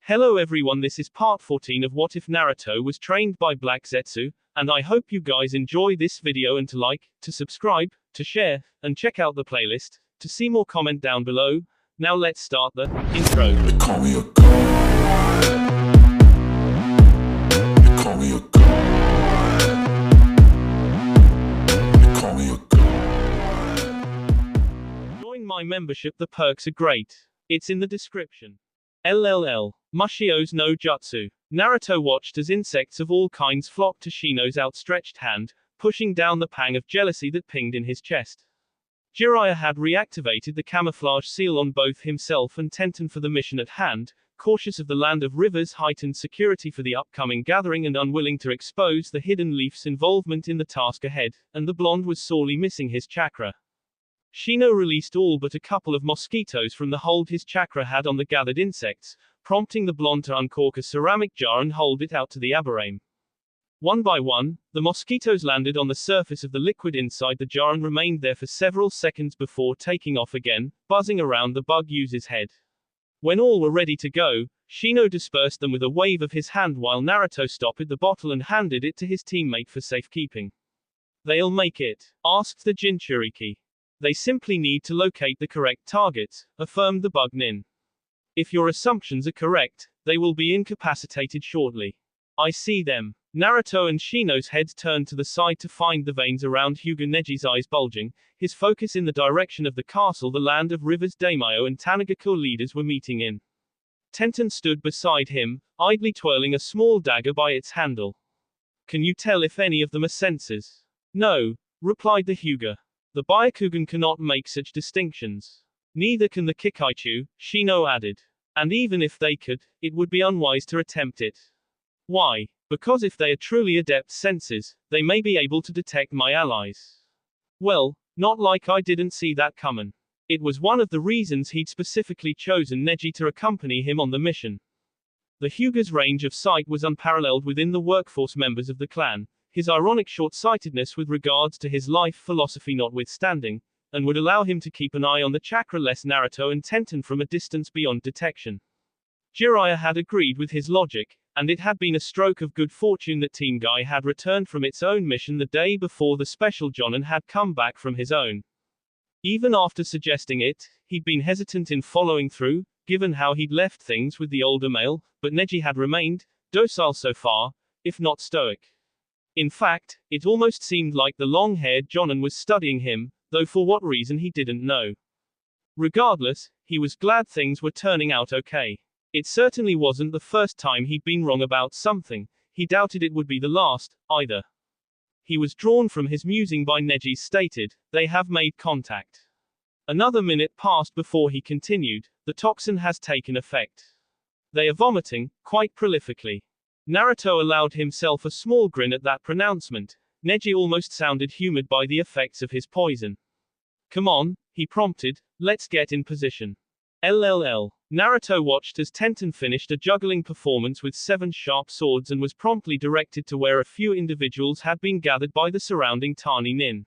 Hello everyone, this is part 14 of What If Naruto Was Trained by Black Zetsu, and I hope you guys enjoy this video and to like, to subscribe, to share, and check out the playlist. To see more, comment down below. Now let's start the intro. They call me a god. They call me a god. They call me a god. Join my membership, the perks are great. It's in the description. LLL. Mushio's no jutsu. Naruto watched as insects of all kinds flocked to Shino's outstretched hand, pushing down the pang of jealousy that pinged in his chest. Jiraiya had reactivated the camouflage seal on both himself and Tenten for the mission at hand, cautious of the Land of Rivers' heightened security for the upcoming gathering and unwilling to expose the Hidden Leaf's involvement in the task ahead, and the blonde was sorely missing his chakra. Shino released all but a couple of mosquitoes from the hold his chakra had on the gathered insects, prompting the blonde to uncork a ceramic jar and hold it out to the aberrame. One by one, the mosquitoes landed on the surface of the liquid inside the jar and remained there for several seconds before taking off again, buzzing around the bug user's head. When all were ready to go, Shino dispersed them with a wave of his hand while Naruto stopped the bottle and handed it to his teammate for safekeeping. "They'll make it," asked the Jinchuriki. "They simply need to locate the correct targets," affirmed the bug nin. "If your assumptions are correct, they will be incapacitated shortly. I see them." Naruto and Shino's heads turned to the side to find the veins around Hyuga Neji's eyes bulging, his focus in the direction of the castle the Land of Rivers Daimyo and Tanagaku leaders were meeting in. Tenten stood beside him, idly twirling a small dagger by its handle. "Can you tell if any of them are sensors?" "No," replied the Hyuga. "The Byakugan cannot make such distinctions. Neither can the Kikaichu," Shino added. "And even if they could, it would be unwise to attempt it." "Why?" "Because if they are truly adept sensors, they may be able to detect my allies." "Well, not like I didn't see that coming." It was one of the reasons he'd specifically chosen Neji to accompany him on the mission. The Hyuga's range of sight was unparalleled within the workforce members of the clan, his ironic short-sightedness with regards to his life philosophy notwithstanding, and would allow him to keep an eye on the chakra-less Naruto and Tenten from a distance beyond detection. Jiraiya had agreed with his logic, and it had been a stroke of good fortune that Team Guy had returned from its own mission the day before the Special Jonin had come back from his own. Even after suggesting it, he'd been hesitant in following through, given how he'd left things with the older male, but Neji had remained docile so far, if not stoic. In fact, it almost seemed like the long-haired Jonin was studying him, though for what reason he didn't know. Regardless, he was glad things were turning out okay. It certainly wasn't the first time he'd been wrong about something, he doubted it would be the last, either. He was drawn from his musing by Neji's stated, "They have made contact." Another minute passed before he continued, "The toxin has taken effect. They are vomiting, quite prolifically." Naruto allowed himself a small grin at that pronouncement. Neji almost sounded humored by the effects of his poison. "Come on," he prompted, "let's get in position." LLL. Naruto watched as Tenten finished a juggling performance with 7 sharp swords and was promptly directed to where a few individuals had been gathered by the surrounding Tani nin.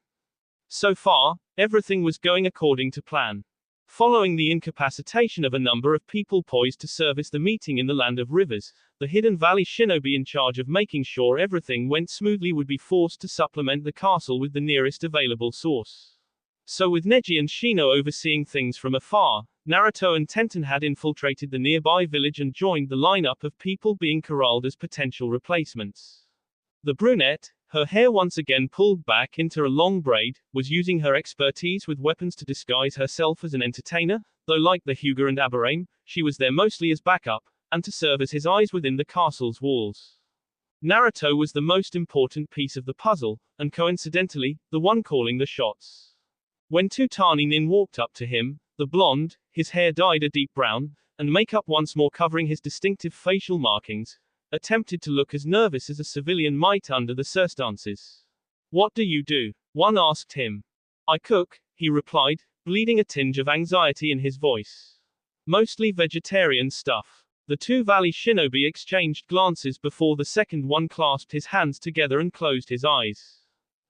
So far, everything was going according to plan. Following the incapacitation of a number of people poised to service the meeting in the Land of Rivers, the Hidden Valley shinobi in charge of making sure everything went smoothly would be forced to supplement the castle with the nearest available source. So with Neji and Shino overseeing things from afar, Naruto and Tenten had infiltrated the nearby village and joined the lineup of people being corralled as potential replacements. The brunette, her hair once again pulled back into a long braid, was using her expertise with weapons to disguise herself as an entertainer, though like the Hyuga and aberrame, she was there mostly as backup, and to serve as his eyes within the castle's walls. Naruto was the most important piece of the puzzle, and coincidentally, the one calling the shots. When 2 Tani nin walked up to him, the blonde, his hair dyed a deep brown, and makeup once more covering his distinctive facial markings, attempted to look as nervous as a civilian might under the circumstances. "What do you do?" one asked him. "I cook," he replied, bleeding a tinge of anxiety in his voice. "Mostly vegetarian stuff." The 2 valley shinobi exchanged glances before the second one clasped his hands together and closed his eyes.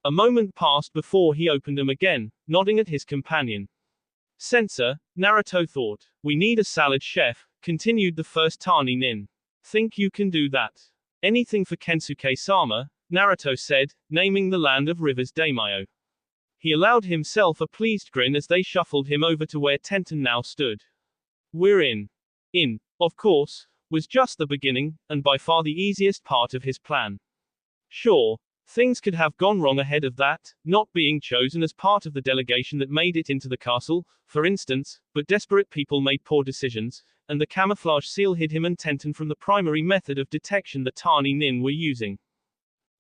A moment passed before he opened them again, nodding at his companion. "Sensor," Naruto thought. "We need a salad chef, continued the first Tani nin. Think you can do that? Anything for Kensuke-sama, Naruto said, naming the land of rivers daimyo. He allowed himself a pleased grin as they shuffled him over to where Tenten now stood. We're in. In, of course, was just the beginning, and by far the easiest part of his plan. Sure, things could have gone wrong ahead of that, not being chosen as part of the delegation that made it into the castle, for instance, but desperate people made poor decisions, and the camouflage seal hid him and Tenten from the primary method of detection that Tani nin were using.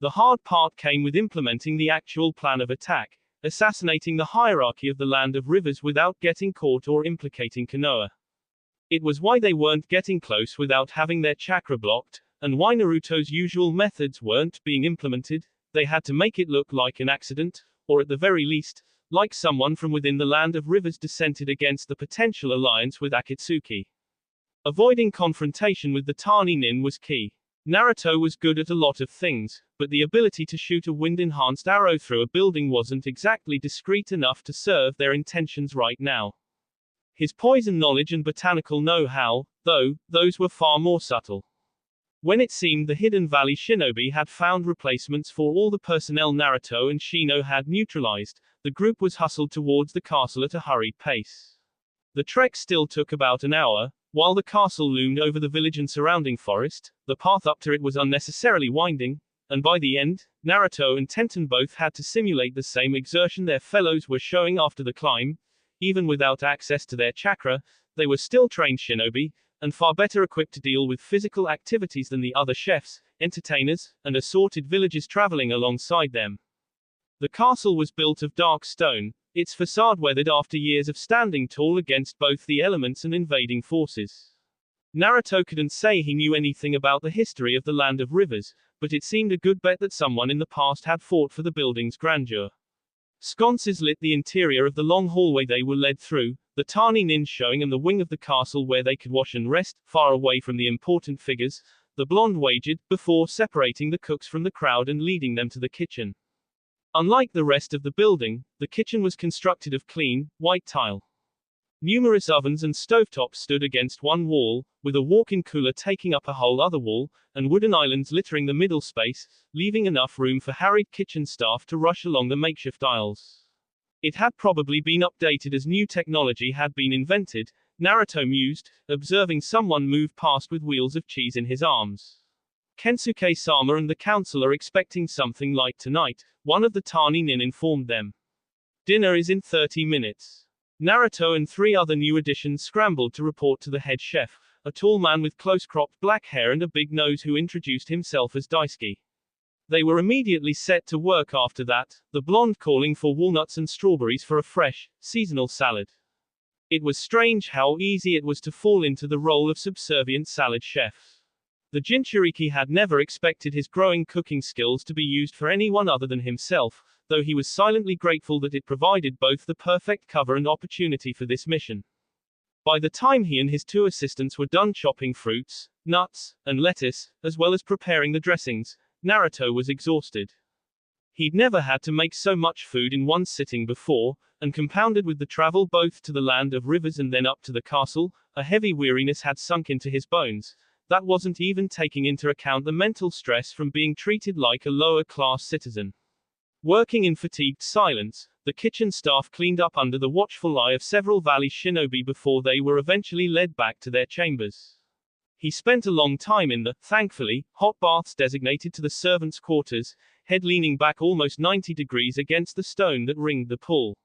The hard part came with implementing the actual plan of attack, assassinating the hierarchy of the land of rivers without getting caught or implicating Konoha. It was why they weren't getting close without having their chakra blocked, and why Naruto's usual methods weren't being implemented. They had to make it look like an accident, or at the very least, like someone from within the land of rivers dissented against the potential alliance with Akatsuki. Avoiding confrontation with the Tani nin was key. Naruto was good at a lot of things, but the ability to shoot a wind-enhanced arrow through a building wasn't exactly discreet enough to serve their intentions right now. His poison knowledge and botanical know-how, though, those were far more subtle. When it seemed the Hidden Valley Shinobi had found replacements for all the personnel Naruto and Shino had neutralized, the group was hustled towards the castle at a hurried pace. The trek still took about an hour. While the castle loomed over the village and surrounding forest, the path up to it was unnecessarily winding, and by the end, Naruto and Tenten both had to simulate the same exertion their fellows were showing after the climb. Even without access to their chakra, they were still trained shinobi, and far better equipped to deal with physical activities than the other chefs, entertainers, and assorted villages traveling alongside them. The castle was built of dark stone, its facade weathered after years of standing tall against both the elements and invading forces. Naruto couldn't say he knew anything about the history of the land of rivers, but it seemed a good bet that someone in the past had fought for the building's grandeur. Sconces lit the interior of the long hallway they were led through, the Tani nin showing them the wing of the castle where they could wash and rest, far away from the important figures, the blonde wagered, before separating the cooks from the crowd and leading them to the kitchen. Unlike the rest of the building, the kitchen was constructed of clean, white tile. Numerous ovens and stovetops stood against one wall, with a walk-in cooler taking up a whole other wall, and wooden islands littering the middle space, leaving enough room for harried kitchen staff to rush along the makeshift aisles. It had probably been updated as new technology had been invented, Naruto mused, observing someone move past with wheels of cheese in his arms. Kensuke-sama and the council are expecting something light tonight, one of the Tani nin informed them. Dinner is in 30 minutes. Naruto and 3 other new additions scrambled to report to the head chef, a tall man with close-cropped black hair and a big nose who introduced himself as Daisuke. They were immediately set to work after that, the blonde calling for walnuts and strawberries for a fresh, seasonal salad. It was strange how easy it was to fall into the role of subservient salad chef. The Jinchuriki had never expected his growing cooking skills to be used for anyone other than himself, though he was silently grateful that it provided both the perfect cover and opportunity for this mission. By the time he and his 2 assistants were done chopping fruits, nuts, and lettuce, as well as preparing the dressings, Naruto was exhausted. He'd never had to make so much food in one sitting before, and compounded with the travel both to the land of rivers and then up to the castle, a heavy weariness had sunk into his bones. That wasn't even taking into account the mental stress from being treated like a lower-class citizen. Working in fatigued silence, the kitchen staff cleaned up under the watchful eye of several valley shinobi before they were eventually led back to their chambers. He spent a long time in the, thankfully, hot baths designated to the servants' quarters, head leaning back almost 90 degrees against the stone that ringed the pool.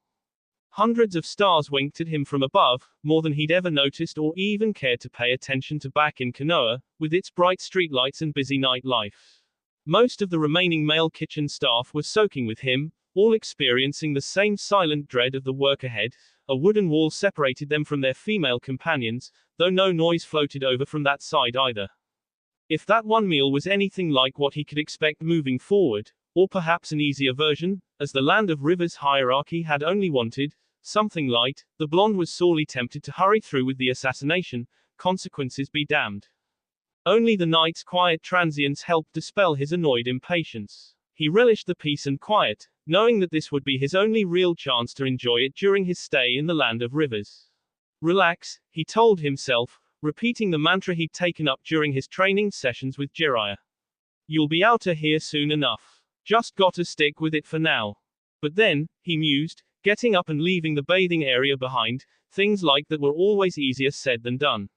Hundreds of stars winked at him from above, more than he'd ever noticed or even cared to pay attention to back in Konoha, with its bright streetlights and busy nightlife. Most of the remaining male kitchen staff were soaking with him, all experiencing the same silent dread of the work ahead. A wooden wall separated them from their female companions, though no noise floated over from that side either. If that one meal was anything like what he could expect moving forward, or perhaps an easier version, as the land of rivers hierarchy had only wanted something light, the blonde was sorely tempted to hurry through with the assassination, consequences be damned. Only the night's quiet transience helped dispel his annoyed impatience. He relished the peace and quiet, knowing that this would be his only real chance to enjoy it during his stay in the land of rivers. Relax, he told himself, repeating the mantra he'd taken up during his training sessions with Jiraiya. You'll be outta here soon enough. Just gotta stick with it for now. But then, he mused, getting up and leaving the bathing area behind, things like that were always easier said than done.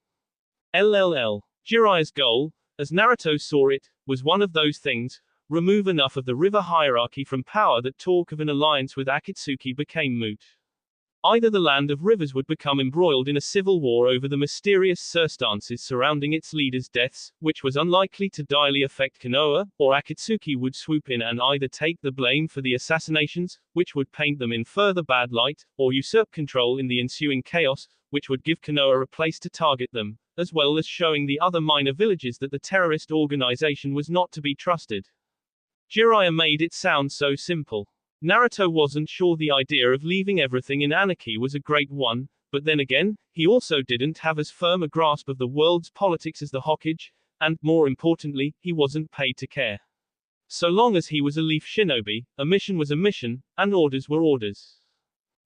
LLL. Jiraiya's goal, as Naruto saw it, was one of those things: remove enough of the river hierarchy from power that talk of an alliance with Akatsuki became moot. Either the land of rivers would become embroiled in a civil war over the mysterious circumstances surrounding its leaders' deaths, which was unlikely to direly affect Konoha, or Akatsuki would swoop in and either take the blame for the assassinations, which would paint them in further bad light, or usurp control in the ensuing chaos, which would give Konoha a place to target them, as well as showing the other minor villages that the terrorist organization was not to be trusted. Jiraiya made it sound so simple. Naruto wasn't sure the idea of leaving everything in anarchy was a great one, but then again, he also didn't have as firm a grasp of the world's politics as the Hokage, and, more importantly, he wasn't paid to care. So long as he was a leaf shinobi, a mission was a mission, and orders were orders.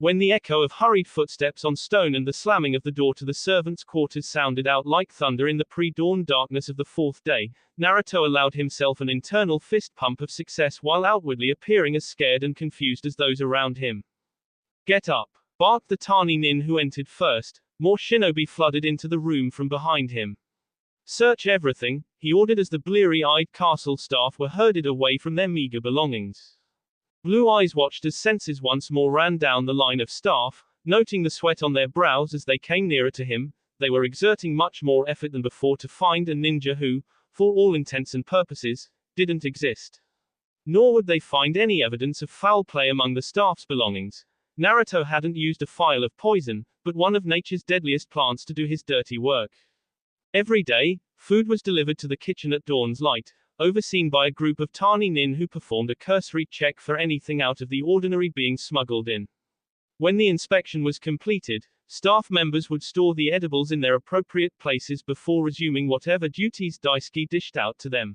When the echo of hurried footsteps on stone and the slamming of the door to the servants' quarters sounded out like thunder in the pre-dawn darkness of the fourth day, Naruto allowed himself an internal fist pump of success while outwardly appearing as scared and confused as those around him. Get up! Barked the tani nin who entered first. More shinobi flooded into the room from behind him. Search everything, he ordered as the bleary-eyed castle staff were herded away from their meager belongings. Blue Eyes watched as senses once more ran down the line of staff, noting the sweat on their brows as they came nearer to him. They were exerting much more effort than before to find a ninja who, for all intents and purposes, didn't exist. Nor would they find any evidence of foul play among the staff's belongings. Naruto hadn't used a phial of poison, but one of nature's deadliest plants to do his dirty work. Every day, food was delivered to the kitchen at dawn's light, overseen by a group of tani nin who performed a cursory check for anything out of the ordinary being smuggled in. When the inspection was completed, staff members would store the edibles in their appropriate places before resuming whatever duties Daisuke dished out to them.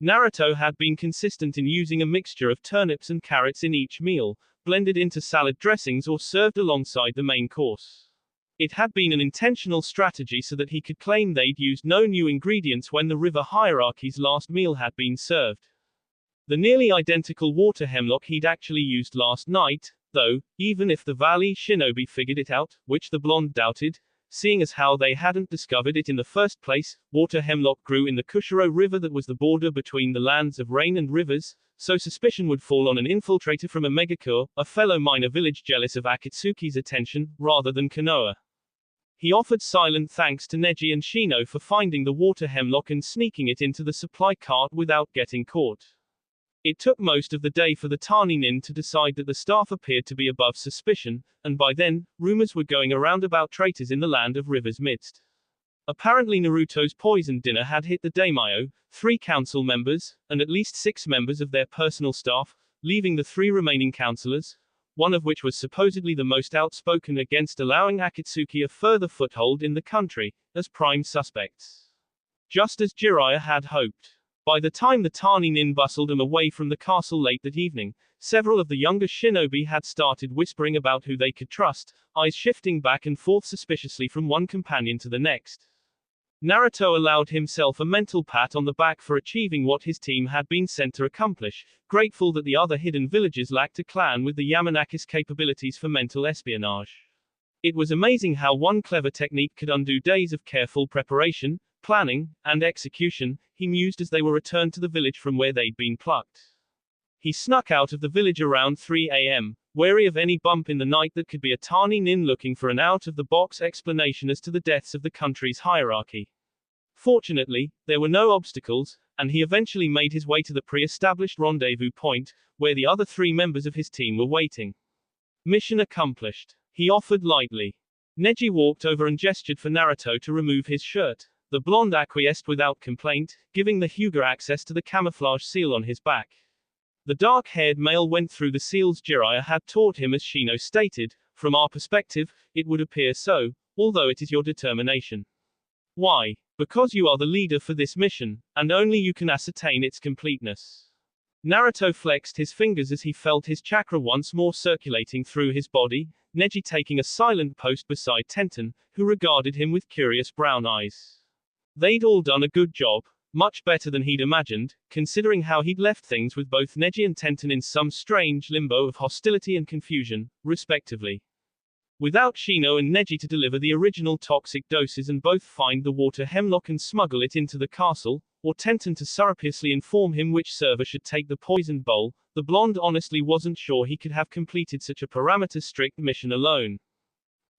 Naruto had been consistent in using a mixture of turnips and carrots in each meal, blended into salad dressings or served alongside the main course. It had been an intentional strategy so that he could claim they'd used no new ingredients when the river hierarchy's last meal had been served. The nearly identical water hemlock he'd actually used last night, though, even if the valley shinobi figured it out, which the blonde doubted, seeing as how they hadn't discovered it in the first place. Water hemlock grew in the Kushiro River that was the border between the lands of rain and rivers, so suspicion would fall on an infiltrator from Omegakure, a fellow minor village jealous of Akatsuki's attention, rather than Konoha. He offered silent thanks to Neji and Shino for finding the water hemlock and sneaking it into the supply cart without getting caught. It took most of the day for the tani nin to decide that the staff appeared to be above suspicion, and by then, rumors were going around about traitors in the land of rivers midst. Apparently Naruto's poisoned dinner had hit the daimyo, 3 council members, and at least 6 members of their personal staff, leaving the 3 remaining councillors, one of which was supposedly the most outspoken against allowing Akatsuki a further foothold in the country, as prime suspects. Just as Jiraiya had hoped. By the time the tani nin bustled him away from the castle late that evening, several of the younger shinobi had started whispering about who they could trust, eyes shifting back and forth suspiciously from one companion to the next. Naruto allowed himself a mental pat on the back for achieving what his team had been sent to accomplish, grateful that the other hidden villages lacked a clan with the Yamanakis capabilities for mental espionage. It was amazing how one clever technique could undo days of careful preparation, planning, and execution, he mused as they were returned to the village from where they'd been plucked. He snuck out of the village around 3 a.m., wary of any bump in the night that could be a tani nin looking for an out-of-the-box explanation as to the deaths of the country's hierarchy. Fortunately, there were no obstacles, and he eventually made his way to the pre-established rendezvous point, where the other 3 members of his team were waiting. Mission accomplished, he offered lightly. Neji walked over and gestured for Naruto to remove his shirt. The blonde acquiesced without complaint, giving the Hyuga access to the camouflage seal on his back. The dark-haired male went through the seals Jiraiya had taught him as Shino stated, from our perspective, it would appear so, although it is your determination. Why? Because you are the leader for this mission, and only you can ascertain its completeness. Naruto flexed his fingers as he felt his chakra once more circulating through his body, Neji taking a silent post beside Tenten, who regarded him with curious brown eyes. They'd all done a good job, much better than he'd imagined, considering how he'd left things with both Neji and Tenten in some strange limbo of hostility and confusion, respectively. Without Shino and Neji to deliver the original toxic doses and both find the water hemlock and smuggle it into the castle, or Tenten to surreptitiously inform him which server should take the poisoned bowl, the blonde honestly wasn't sure he could have completed such a parameter-strict mission alone.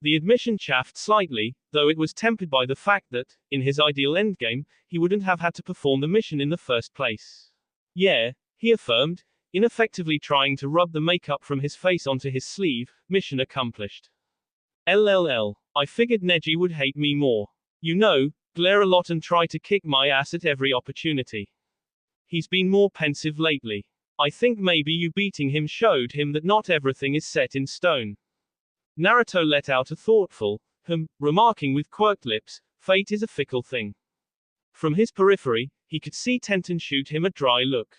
The admission chaffed slightly, though it was tempered by the fact that, in his ideal endgame, he wouldn't have had to perform the mission in the first place. Yeah, he affirmed, ineffectively trying to rub the makeup from his face onto his sleeve, mission accomplished. LLL. I figured Neji would hate me more. You know, glare a lot and try to kick my ass at every opportunity. He's been more pensive lately. I think maybe you beating him showed him that not everything is set in stone. Naruto let out a thoughtful, remarking with quirked lips, fate is a fickle thing. From his periphery, he could see Tenten shoot him a dry look.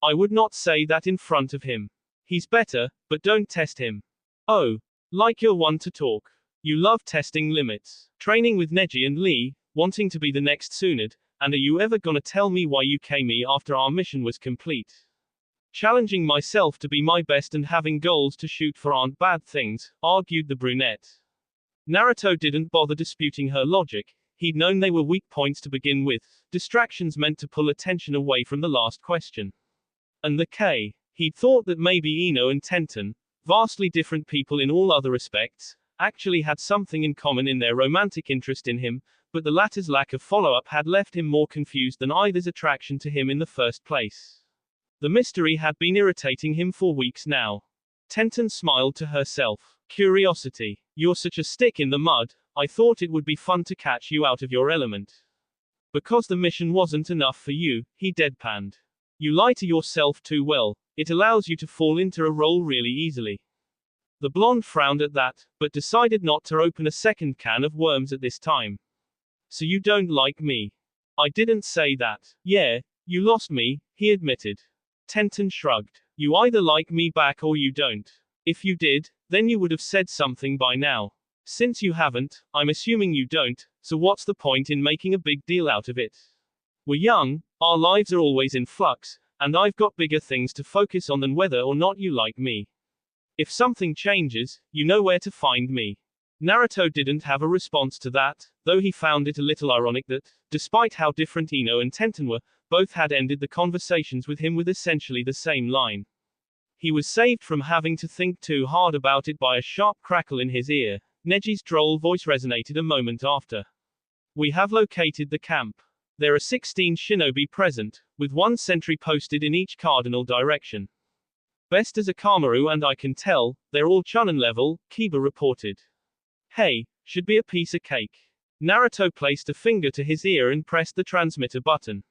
I would not say that in front of him. He's better, but don't test him. Oh. Like you're one to talk. You love testing limits. Training with Neji and Lee, wanting to be the next Tsunade, and are you ever gonna tell me why you came me after our mission was complete? Challenging myself to be my best and having goals to shoot for aren't bad things, argued the brunette. Naruto didn't bother disputing her logic, he'd known they were weak points to begin with, distractions meant to pull attention away from the last question. And the K. He'd thought that maybe Ino and Tenten, vastly different people in all other respects, actually had something in common in their romantic interest in him, but the latter's lack of follow-up had left him more confused than either's attraction to him in the first place. The mystery had been irritating him for weeks now. Tenten smiled to herself. Curiosity. You're such a stick in the mud, I thought it would be fun to catch you out of your element. Because the mission wasn't enough for you, he deadpanned. You lie to yourself too well. It allows you to fall into a role really easily. The blonde frowned at that, but decided not to open a second can of worms at this time. So you don't like me? I didn't say that. Yeah, you lost me, he admitted. Tenten shrugged. You either like me back or you don't. If you did, then you would have said something by now. Since you haven't, I'm assuming you don't, so what's the point in making a big deal out of it? We're young, our lives are always in flux, and I've got bigger things to focus on than whether or not you like me. If something changes, you know where to find me. Naruto didn't have a response to that, though he found it a little ironic that, despite how different Ino and Tenten were, both had ended the conversations with him with essentially the same line. He was saved from having to think too hard about it by a sharp crackle in his ear. Neji's droll voice resonated a moment after. We have located the camp. There are 16 shinobi present, with 1 sentry posted in each cardinal direction. Best as a Kamaru and I can tell, they're all Chunin level, Kiba reported. Hey, should be a piece of cake. Naruto placed a finger to his ear and pressed the transmitter button.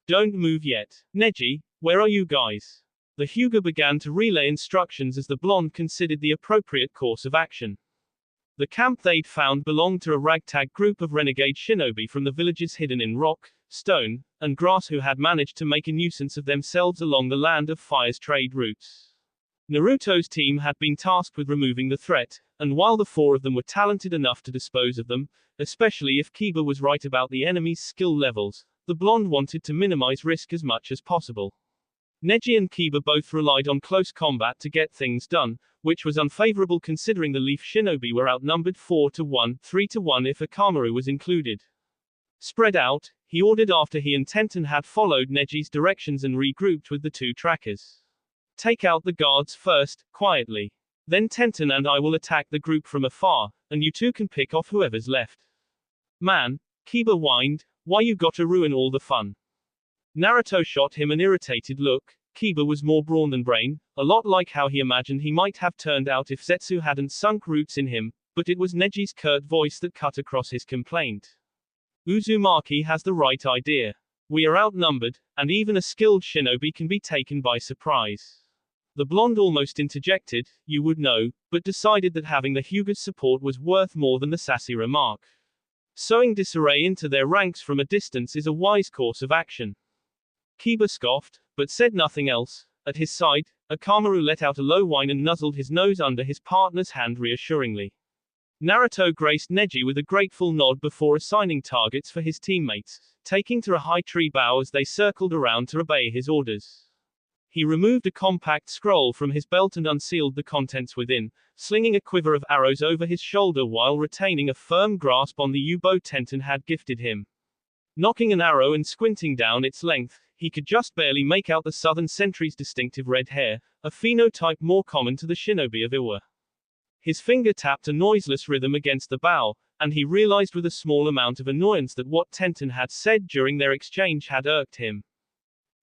Don't move yet. Neji, where are you guys? The Hyuga began to relay instructions as the blonde considered the appropriate course of action. The camp they'd found belonged to a ragtag group of renegade shinobi from the villages hidden in rock, stone, and grass who had managed to make a nuisance of themselves along the Land of Fire's trade routes. Naruto's team had been tasked with removing the threat, and while the 4 of them were talented enough to dispose of them, especially if Kiba was right about the enemy's skill levels, the blonde wanted to minimize risk as much as possible. Neji and Kiba both relied on close combat to get things done, which was unfavorable considering the Leaf Shinobi were outnumbered 4-1, 3-1 if a Kamaru was included. Spread out, he ordered after he and Tenten had followed Neji's directions and regrouped with the 2 trackers. Take out the guards first, quietly. Then Tenten and I will attack the group from afar, and you 2 can pick off whoever's left. Man, Kiba whined, why you gotta ruin all the fun? Naruto shot him an irritated look. Kiba was more brawn than brain, a lot like how he imagined he might have turned out if Zetsu hadn't sunk roots in him, but it was Neji's curt voice that cut across his complaint. Uzumaki has the right idea. We are outnumbered, and even a skilled shinobi can be taken by surprise. The blonde almost interjected, you would know, but decided that having the Hyuga's support was worth more than the sassy remark. Sowing disarray into their ranks from a distance is a wise course of action. Kiba scoffed, but said nothing else, At his side, Akamaru let out a low whine and nuzzled his nose under his partner's hand reassuringly. Naruto graced Neji with a grateful nod before assigning targets for his teammates, taking to a high tree bough as they circled around to obey his orders. He removed a compact scroll from his belt and unsealed the contents within, slinging a quiver of arrows over his shoulder while retaining a firm grasp on the U-bow Tenten had gifted him. Knocking an arrow and squinting down its length, he could just barely make out the Southern Sentry's distinctive red hair, a phenotype more common to the shinobi of Iwa. His finger tapped a noiseless rhythm against the bow, and he realized with a small amount of annoyance that what Tenten had said during their exchange had irked him.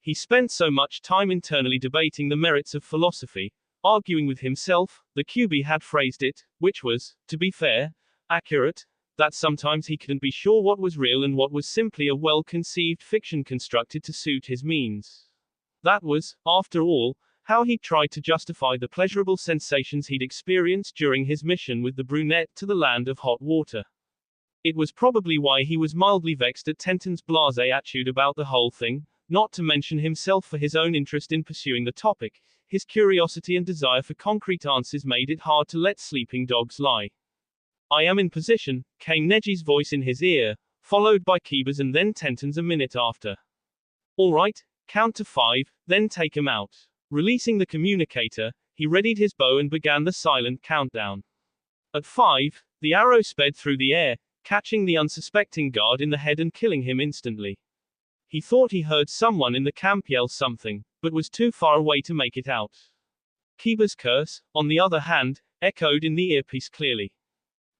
He spent so much time internally debating the merits of philosophy, arguing with himself, the QB had phrased it, which was, to be fair, accurate, that sometimes he couldn't be sure what was real and what was simply a well-conceived fiction constructed to suit his means. That was, after all, how he tried to justify the pleasurable sensations he'd experienced during his mission with the brunette to the land of hot water. It was probably why he was mildly vexed at Tenten's blasé attitude about the whole thing, not to mention himself for his own interest in pursuing the topic. His curiosity and desire for concrete answers made it hard to let sleeping dogs lie. "I am in position," came Neji's voice in his ear, followed by Kiba's and then Tenten's a minute after. "All right, count to 5, then take him out." Releasing the communicator, he readied his bow and began the silent countdown. At 5, the arrow sped through the air, catching the unsuspecting guard in the head and killing him instantly. He thought he heard someone in the camp yell something, but was too far away to make it out. Kiba's curse, on the other hand, echoed in the earpiece clearly.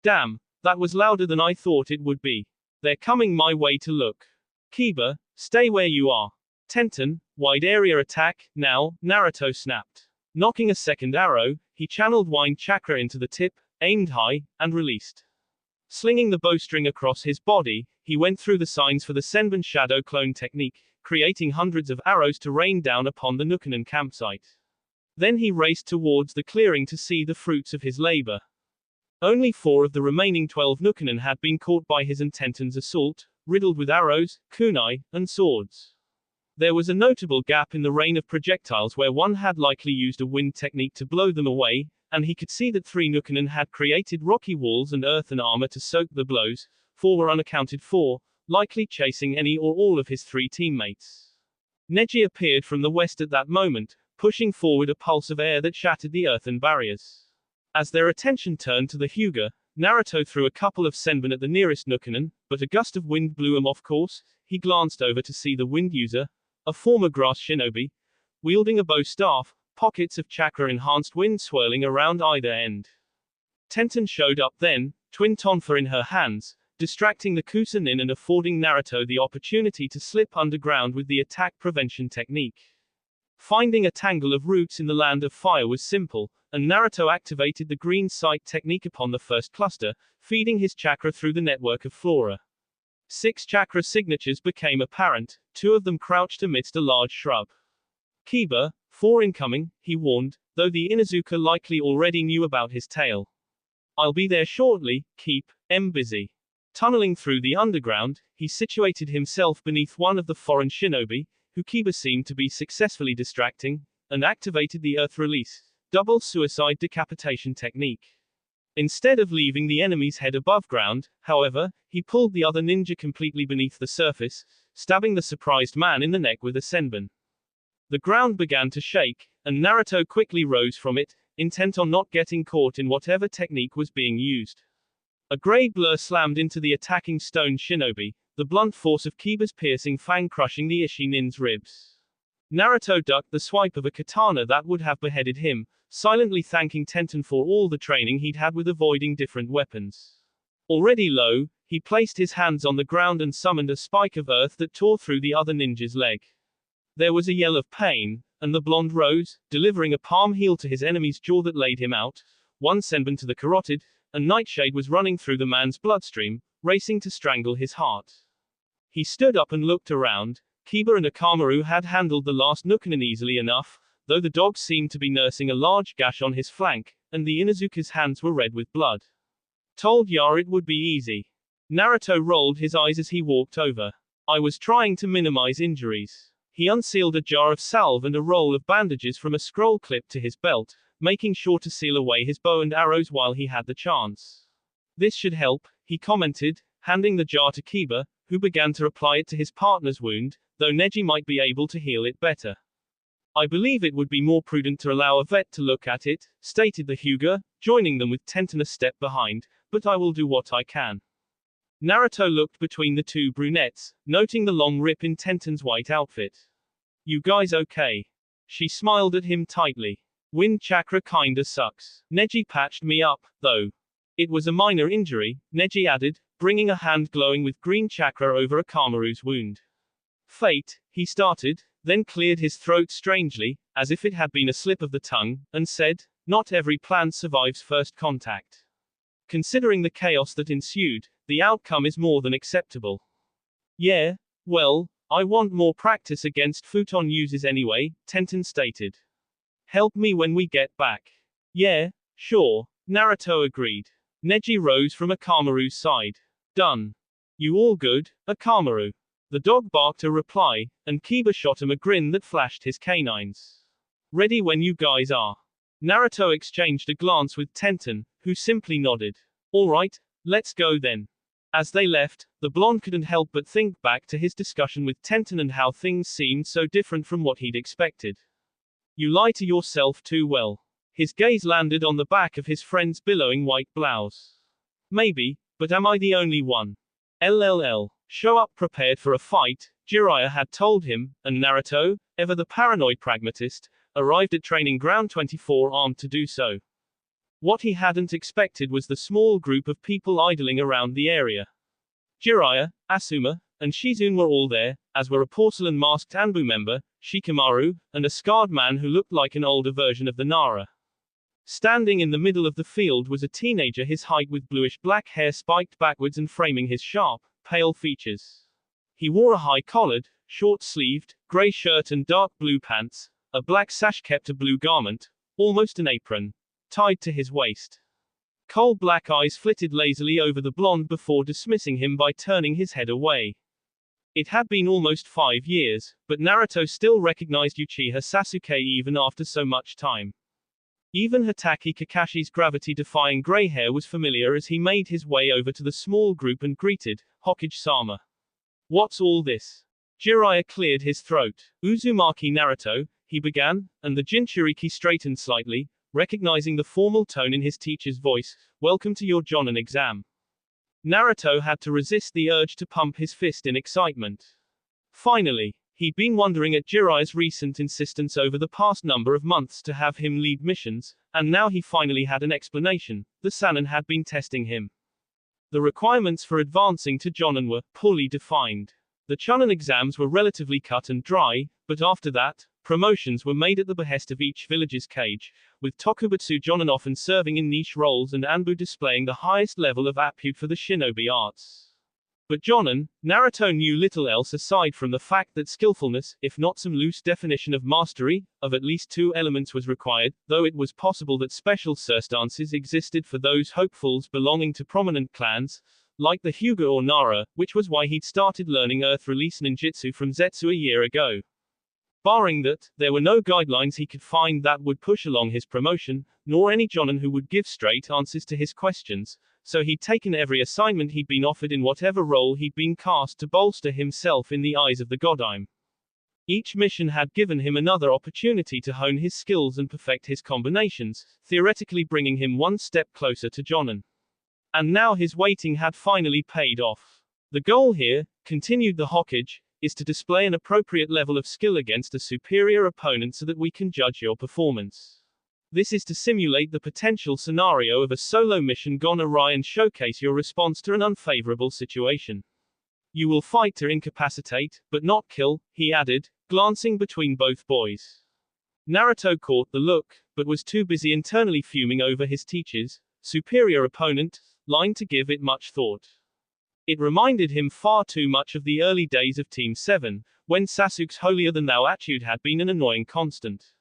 "Damn, that was louder than I thought it would be. They're coming my way to look. Kiba, stay where you are. Tenten, wide area attack, now," Naruto snapped. Knocking a second arrow, he channeled wind chakra into the tip, aimed high, and released. Slinging the bowstring across his body, he went through the signs for the Senbon shadow clone technique, creating hundreds of arrows to rain down upon the Nukanon campsite. Then he raced towards the clearing to see the fruits of his labor. Only 4 of the remaining 12 Nukanon had been caught by his and Tenten's assault, riddled with arrows, kunai, and swords. There was a notable gap in the rain of projectiles where one had likely used a wind technique to blow them away, and he could see that 3 Nukanon had created rocky walls and earthen armor to soak the blows. 4 were unaccounted for, likely chasing any or all of his 3 teammates. Neji appeared from the west at that moment, pushing forward a pulse of air that shattered the earthen barriers. As their attention turned to the Hyuga, Naruto threw a couple of senbon at the nearest Nukanon, but a gust of wind blew him off course. He glanced over to see the wind user, a former grass shinobi, wielding a bow staff, pockets of chakra-enhanced wind swirling around either end. Tenten showed up then, twin tonfa in her hands, distracting the Kusanin and affording Naruto the opportunity to slip underground with the attack prevention technique. Finding a tangle of roots in the land of fire was simple, and Naruto activated the green sight technique upon the first cluster, feeding his chakra through the network of flora. 6 chakra signatures became apparent, 2 of them crouched amidst a large shrub. "Kiba, 4 incoming," he warned, though the Inuzuka likely already knew about his tale. "I'll be there shortly, keep busy." Tunneling through the underground, he situated himself beneath one of the foreign shinobi, who Kiba seemed to be successfully distracting, and activated the earth release, double suicide decapitation technique. Instead of leaving the enemy's head above ground, however, he pulled the other ninja completely beneath the surface, stabbing the surprised man in the neck with a senbon. The ground began to shake, and Naruto quickly rose from it, intent on not getting caught in whatever technique was being used. A gray blur slammed into the attacking stone shinobi, the blunt force of Kiba's piercing fang crushing the Ishi-nin's ribs. Naruto ducked the swipe of a katana that would have beheaded him, silently thanking Tenten for all the training he'd had with avoiding different weapons. Already low, he placed his hands on the ground and summoned a spike of earth that tore through the other ninja's leg. There was a yell of pain, and the blonde rose, delivering a palm heel to his enemy's jaw that laid him out, one senbon to the carotid, and Nightshade was running through the man's bloodstream, racing to strangle his heart. He stood up and looked around. Kiba and Akamaru had handled the last Nukanon easily enough, though the dog seemed to be nursing a large gash on his flank, and the Inuzuka's hands were red with blood. "Told ya it would be easy." Naruto rolled his eyes as he walked over. "I was trying to minimize injuries." He unsealed a jar of salve and a roll of bandages from a scroll clip to his belt, making sure to seal away his bow and arrows while he had the chance. This should help, he commented, handing the jar to Kiba, who began to apply it to his partner's wound, though Neji might be able to heal it better. I believe it would be more prudent to allow a vet to look at it, stated the Hyuga, joining them with Tenten a step behind, but I will do what I can. Naruto looked between the two brunettes, noting the long rip in Tenten's white outfit. You guys okay? She smiled at him tightly. Wind chakra kinda sucks. Neji patched me up, though. It was a minor injury, Neji added, bringing a hand glowing with green chakra over Akamaru's wound. Fate, he started, then cleared his throat strangely, as if it had been a slip of the tongue, and said, not every plan survives first contact. Considering the chaos that ensued, the outcome is more than acceptable. Yeah, well, I want more practice against futon uses anyway, Tenten stated. Help me when we get back. Yeah, sure, Naruto agreed. Neji rose from Akamaru's side. Done. You all good, Akamaru? The dog barked a reply, and Kiba shot him a grin that flashed his canines. Ready when you guys are. Naruto exchanged a glance with Tenten, who simply nodded. Alright, let's go then. As they left, the blonde couldn't help but think back to his discussion with Tenten and how things seemed so different from what he'd expected. You lie to yourself too well. His gaze landed on the back of his friend's billowing white blouse. Maybe, but am I the only one? LLL. Show up prepared for a fight, Jiraiya had told him, and Naruto, ever the paranoid pragmatist, arrived at training ground 24 armed to do so. What he hadn't expected was the small group of people idling around the area. Jiraiya, Asuma, and Shizune were all there, as were a porcelain-masked Anbu member, Shikamaru, and a scarred man who looked like an older version of the Nara. Standing in the middle of the field was a teenager his height with bluish-black hair spiked backwards and framing his sharp, pale features. He wore a high-collared, short-sleeved, grey shirt and dark blue pants, a black sash kept a blue garment, almost an apron, tied to his waist. Coal-black eyes flitted lazily over the blonde before dismissing him by turning his head away. It had been almost 5 years, but Naruto still recognized Uchiha Sasuke even after so much time. Even Hatake Kakashi's gravity-defying gray hair was familiar as he made his way over to the small group and greeted, Hokage-sama. What's all this? Jiraiya cleared his throat. Uzumaki Naruto, he began, and the Jinchuriki straightened slightly, recognizing the formal tone in his teacher's voice, welcome to your Jonin exam. Naruto had to resist the urge to pump his fist in excitement. Finally. He'd been wondering at Jiraiya's recent insistence over the past number of months to have him lead missions, and now he finally had an explanation. The Sannin had been testing him. The requirements for advancing to Jonin were poorly defined. The Chunin exams were relatively cut and dry, but after that, promotions were made at the behest of each village's kage, with Tokubutsu Jonin often serving in niche roles and Anbu displaying the highest level of aptitude for the shinobi arts. But Jonin, Naruto knew little else aside from the fact that skillfulness, if not some loose definition of mastery, of at least 2 elements was required, though it was possible that special circumstances existed for those hopefuls belonging to prominent clans, like the Hyuga or Nara, which was why he'd started learning Earth Release ninjutsu from Zetsu a year ago. Barring that, there were no guidelines he could find that would push along his promotion, nor any Jonin who would give straight answers to his questions, so he'd taken every assignment he'd been offered in whatever role he'd been cast to bolster himself in the eyes of the Godime. Each mission had given him another opportunity to hone his skills and perfect his combinations, theoretically bringing him one step closer to Jonin. And now his waiting had finally paid off. The goal here, continued the Hokage, is to display an appropriate level of skill against a superior opponent so that we can judge your performance. This is to simulate the potential scenario of a solo mission gone awry and showcase your response to an unfavorable situation. You will fight to incapacitate, but not kill, he added, glancing between both boys. Naruto caught the look, but was too busy internally fuming over his teacher's superior opponent line to give it much thought. It reminded him far too much of the early days of Team 7, when Sasuke's holier-than-thou attitude had been an annoying constant.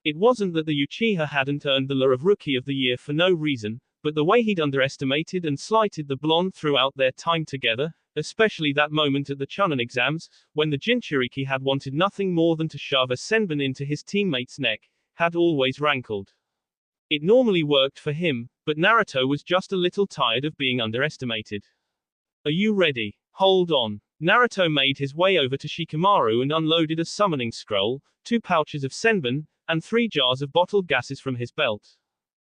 It wasn't that the Uchiha hadn't earned the lure of Rookie of the Year for no reason, but the way he'd underestimated and slighted the blonde throughout their time together, Especially that moment at the Chunin exams, when the Jinchuriki had wanted nothing more than to shove a senbon into his teammate's neck, had always rankled. It normally worked for him, but Naruto was just a little tired of being underestimated. Are you ready? Hold on. Naruto made his way over to Shikamaru and unloaded a summoning scroll, 2 pouches of senbon, and 3 jars of bottled gases from his belt.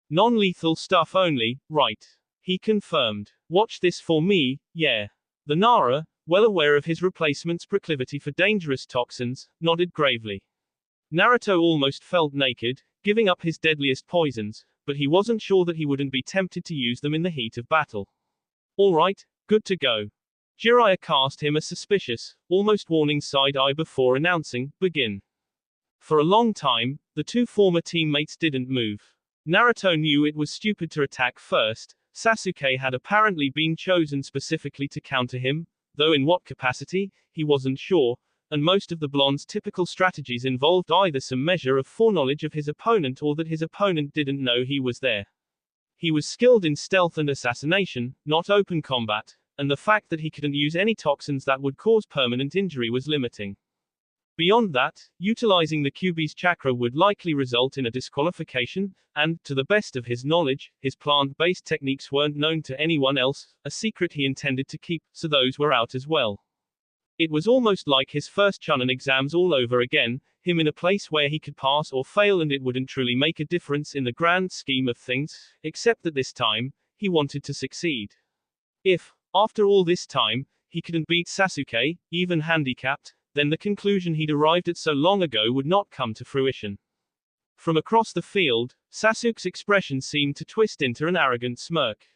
Non-lethal stuff only, right? He confirmed. Watch this for me, yeah. The Nara, well aware of his replacement's proclivity for dangerous toxins, nodded gravely. Naruto almost felt naked, giving up his deadliest poisons, but he wasn't sure that he wouldn't be tempted to use them in the heat of battle. Alright, good to go. Jiraiya cast him a suspicious, almost warning side eye before announcing, begin. For a long time, the 2 former teammates didn't move. Naruto knew it was stupid to attack first. Sasuke had apparently been chosen specifically to counter him, though in what capacity, he wasn't sure, and most of the blonde's typical strategies involved either some measure of foreknowledge of his opponent or that his opponent didn't know he was there. He was skilled in stealth and assassination, not open combat, and the fact that he couldn't use any toxins that would cause permanent injury was limiting. Beyond that, utilizing the Kyuubi's chakra would likely result in a disqualification, and, to the best of his knowledge, his plant-based techniques weren't known to anyone else, a secret he intended to keep, so those were out as well. It was almost like his first Chunin exams all over again, him in a place where he could pass or fail and it wouldn't truly make a difference in the grand scheme of things, except that this time, he wanted to succeed. If, after all this time, he couldn't beat Sasuke, even handicapped, then the conclusion he'd arrived at so long ago would not come to fruition. From across the field, Sasuke's expression seemed to twist into an arrogant smirk.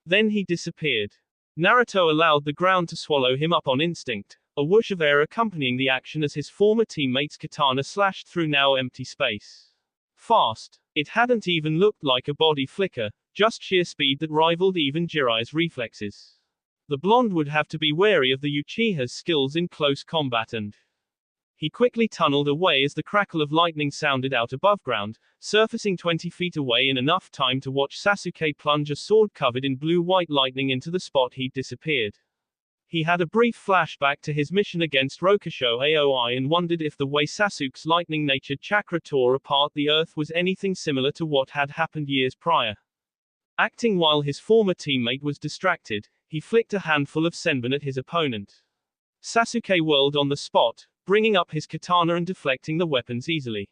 Then he disappeared. Naruto allowed the ground to swallow him up on instinct, a whoosh of air accompanying the action as his former teammate's katana slashed through now empty space. Fast. It hadn't even looked like a body flicker, just sheer speed that rivaled even Jiraiya's reflexes. The blonde would have to be wary of the Uchiha's skills in close combat and he quickly tunneled away as the crackle of lightning sounded out above ground, surfacing 20 feet away in enough time to watch Sasuke plunge a sword covered in blue-white lightning into the spot he'd disappeared. He had a brief flashback to his mission against Rokusho Aoi and wondered if the way Sasuke's lightning-natured chakra tore apart the earth was anything similar to what had happened years prior. Acting while his former teammate was distracted, he flicked a handful of senbon at his opponent. Sasuke whirled on the spot, bringing up his katana and deflecting the weapons easily.